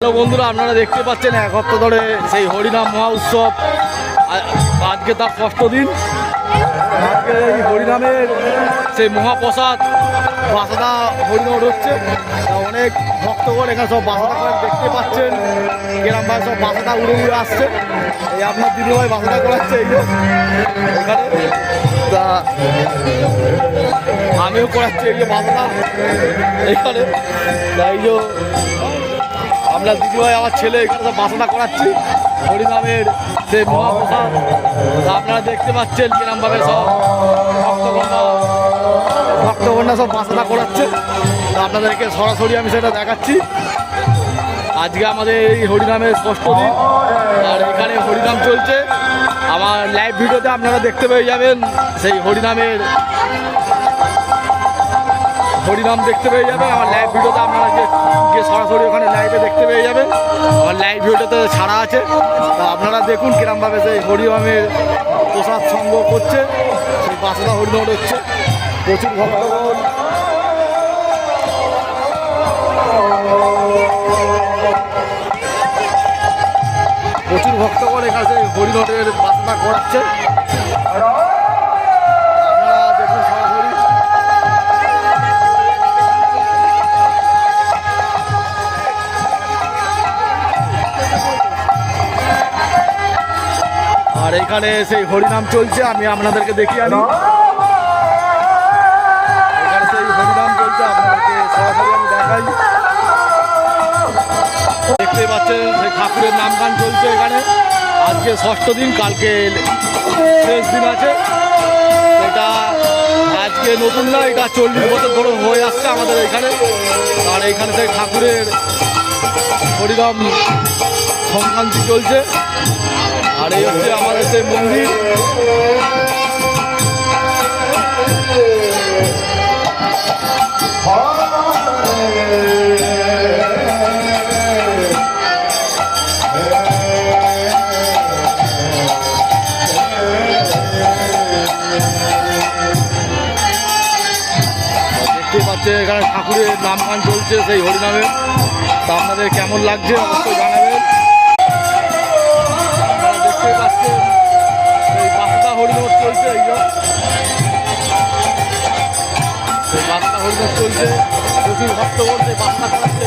Hello বন্ধুরা, আপনারা দেখতে পাচ্ছেন এক সপ্তাহ ধরে সেই হরিনাম মহা উৎসব। আজকে তার ষষ্ঠ দিন। আজকে এই হরিনামের সেই মহাপ্রসাদ বাসাদা হরিনাম হচ্ছে। অনেক ভক্তগণ এখানে সব বাসাদা করে দেখতে পাচ্ছেন। গ্রামবাসী সব বাসাদা উড়ে উড়ে আসছে। এই আপনার দিদিভাই বাসাদা করাচ্ছে এই যে এখানে। তা আমিও করাচ্ছি এই যে বাসাদা এখানে। এই যে আমরা দিদিভাই আমার ছেলে এখানে সব বাসাদা করাচ্ছি হরিনামের সেই মহাপ্রসাদ। আপনারা দেখতে পাচ্ছেন কিরমভাবে সব ভক্তগণরা সব বাসাদা করাচ্ছে। আপনাদেরকে সরাসরি আমি সেটা দেখাচ্ছি। আজকে আমাদের এই হরিনামের ষষ্ঠ দিন, আর এখানে হরিনাম চলছে। আমার লাইভ ভিডিওতে আপনারা দেখতে পেয়ে যাবেন সেই হরিনাম দেখতে পেয়ে যাবেন। আমার লাইভ ভিডিওতে আপনারা গিয়ে সরাসরি ওখানে লাইভে দেখতে পেয়ে যাবেন। আমার লাইভ ভিডিওতে ছাড়া আছে, তা আপনারা দেখুন কিরমভাবে সেই হরিনামের প্রসাদ সংগ্রহ করছে। সেই বাসাদা হরিনাম হচ্ছে। প্রচুর ভক্তগণ এখানে সেই হরিনামের বাসাদা করাচ্ছে। আপনারা দেখুন সরাসরি। আর এখানে সেই হরিনাম চলছে, আমি আপনাদেরকে দেখিয়ে আনি। এখানে সেই হরিনাম চলছে, আপনাদেরকে সরাসরি আমি দেখাই। দেখতে পাচ্ছেন সেই ঠাকুরের নাম গান চলছে এখানে। আজকে ষষ্ঠ দিন, কালকে শেষ দিন আছে। এটা আজকে নতুন না, এটা 40 বছর ধরে হয়ে আসছে আমাদের এখানে। আর এখানে সেই ঠাকুরের হরিনাম সংক্রান্তি চলছে। আর এই হচ্ছে আমাদের সেই মন্দির। দেখতে পাচ্ছে এখানে ঠাকুরের নাম গান চলছে সেই হরিনামে। তা আপনাদের কেমন লাগছে অবশ্যই জানাবেন। দেখতে পাচ্ছেন এই বাসাদা হরিনাম চলছে। এই বাসাদা হরিনাম চলছে, প্রচুর ভক্তগণ সেই বাসাদা করাচ্ছে।